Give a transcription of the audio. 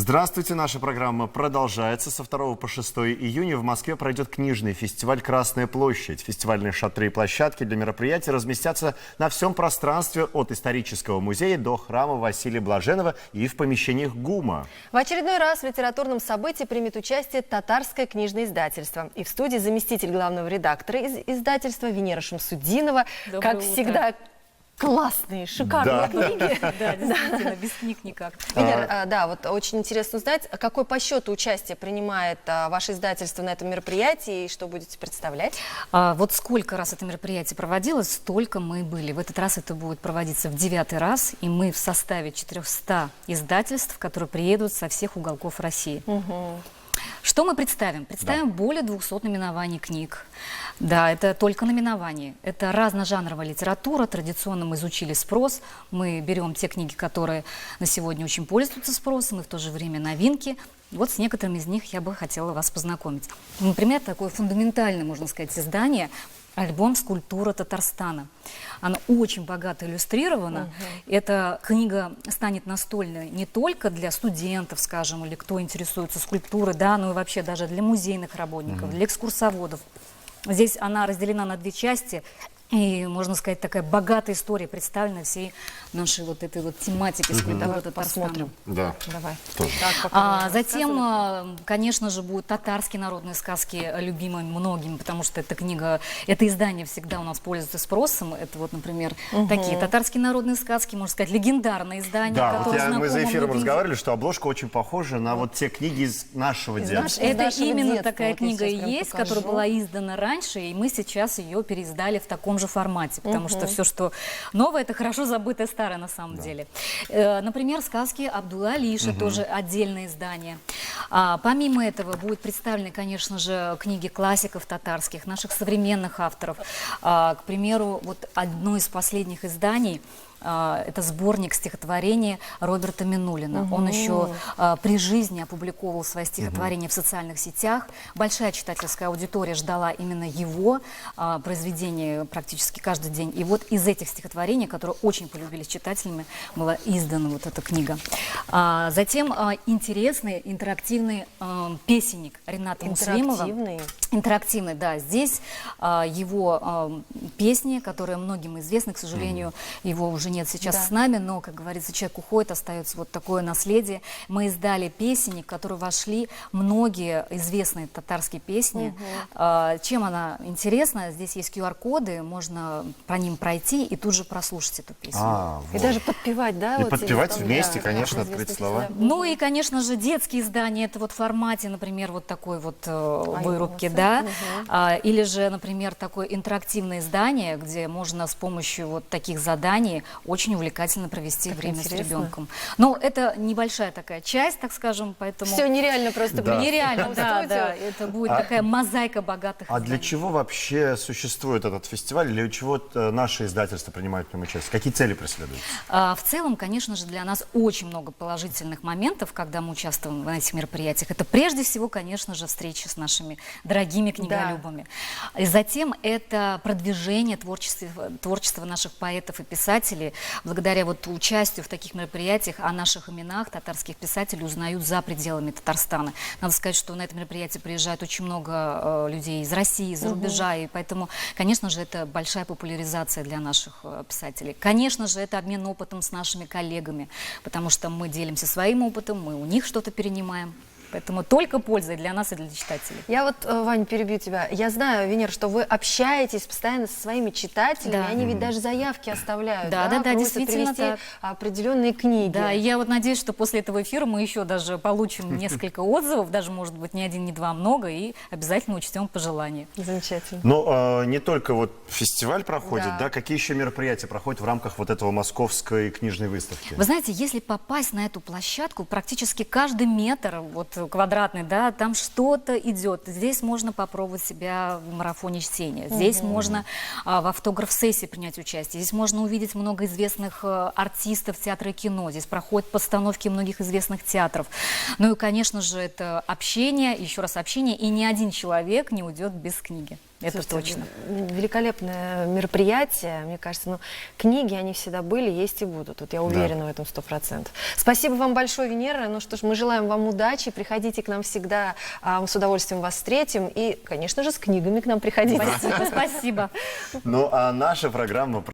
Здравствуйте, наша программа продолжается. Со 2 по 6 июня в Москве пройдет книжный фестиваль «Красная площадь». Фестивальные шатры и площадки для мероприятий разместятся на всем пространстве от исторического музея до храма Василия Блаженного и в помещениях ГУМа. В очередной раз в литературном событии примет участие татарское книжное издательство. И в студии заместитель главного редактора издательства Венера Шамсудинова. Как всегда, классные, шикарные книги. Да, действительно, без книг никак. Венера, да, вот очень интересно узнать, какое по счету участие принимает ваше издательство на этом мероприятии и что будете представлять? Вот сколько раз это мероприятие проводилось, столько мы были. В этот раз это будет проводиться в 9-й раз, и мы в составе 400 издательств, которые приедут со всех уголков России. Что мы представим? Представим более 200 номинований книг. Да, это только номинования. Это разножанровая литература. Традиционно мы изучили спрос. Мы берем те книги, которые на сегодня очень пользуются спросом, и в то же время новинки. Вот с некоторыми из них я бы хотела вас познакомить. Например, такое фундаментальное, можно сказать, издание «Альбом «Скульптура Татарстана». Она очень богато иллюстрирована. Эта книга станет настольной не только для студентов, скажем, или кто интересуется скульптурой, да, но и вообще даже для музейных работников, для экскурсоводов. Здесь она разделена на две части. И, можно сказать, такая богатая история представлена всей нашей вот этой вот тематики скульптуры Татарстана. Да. Давай. Затем, конечно же, будут татарские народные сказки, любимые многим, потому что эта книга, это издание всегда у нас пользуется спросом. Это вот, например, такие татарские народные сказки, можно сказать, легендарные издания. Да, вот мы за эфиром разговаривали, что обложка очень похожа на вот те книги из нашего детства. Это именно такая книга и есть, которая была издана раньше, и мы сейчас ее переиздали в таком же формате, потому что все, что новое, это хорошо забытое старое на самом деле. Например, сказки Абдулла Алиша, тоже отдельное издание. Помимо этого будут представлены, конечно же, книги классиков татарских, наших современных авторов. К примеру, вот одно из последних изданий — это сборник стихотворений Роберта Минулина. Он еще при жизни опубликовал свои стихотворения в социальных сетях. Большая читательская аудитория ждала именно его произведения практически каждый день. И вот из этих стихотворений, которые очень полюбились читателями, была издана вот эта книга. Затем интересный интерактивный песенник Рената Муслимова. Интерактивный, да. Здесь его песни, которые многим известны, к сожалению, его уже нет сейчас с нами, но, как говорится, человек уходит, остается вот такое наследие. Мы издали песенник, в который вошли многие известные татарские песни. Чем она интересна? Здесь есть QR-коды, можно по ним пройти и тут же прослушать эту песню. И даже подпевать, да? И вот подпевать там, вместе, да, конечно, открыть слова. Ну и, конечно же, детские издания, это вот в формате, например, вот такой вот вырубки, да. Или же, например, такое интерактивное издание, где можно с помощью вот таких заданий очень увлекательно провести время с ребенком. Но это небольшая такая часть, так скажем, поэтому... Все нереально просто. Да. Нереально, да. Это будет такая мозаика богатых изданий. Для чего вообще существует этот фестиваль? Для чего наши издательства принимают в нем участие? Какие цели преследуют? В целом, конечно же, для нас очень много положительных моментов, когда мы участвуем в этих мероприятиях. Это прежде всего, конечно же, встречи с нашими дорогими книголюбами. И затем это продвижение творчества наших поэтов и писателей. Благодаря вот участию в таких мероприятиях о наших именах татарских писателей узнают за пределами Татарстана. Надо сказать, что на это мероприятие приезжает очень много людей из России, из-за рубежа, и поэтому, конечно же, это большая популяризация для наших писателей. Конечно же, это обмен опытом с нашими коллегами, потому что мы делимся своим опытом, мы у них что-то перенимаем. Поэтому только польза для нас и для читателей. Я вот, Вань, перебью тебя. Я знаю, Венер, что вы общаетесь постоянно со своими читателями. Они ведь даже заявки оставляют. Да, действительно так. Определенные книги. Да, и я вот надеюсь, что после этого эфира мы еще даже получим несколько отзывов, даже, может быть, не один, не два, много, и обязательно учтем пожелания. Замечательно. Но не только вот фестиваль проходит, да, какие еще мероприятия проходят в рамках вот этого московской книжной выставки? Вы знаете, если попасть на эту площадку, практически каждый метр, вот квадратный, да, там что-то идет. Здесь можно попробовать себя в марафоне чтения. Здесь можно в автограф-сессии принять участие. Здесь можно увидеть много известных артистов театра и кино. Здесь проходят постановки многих известных театров. Ну и, конечно же, это общение, еще раз общение, и ни один человек не уйдет без книги. Это Слушайте, точно. Великолепное мероприятие, мне кажется. Ну, книги, они всегда были, есть и будут. Вот я уверена в этом 100%. Спасибо вам большое, Венера. Ну что ж, мы желаем вам удачи. Приходите к нам всегда, мы с удовольствием вас встретим. И, конечно же, с книгами к нам приходите. Спасибо, спасибо. Ну, а наша программа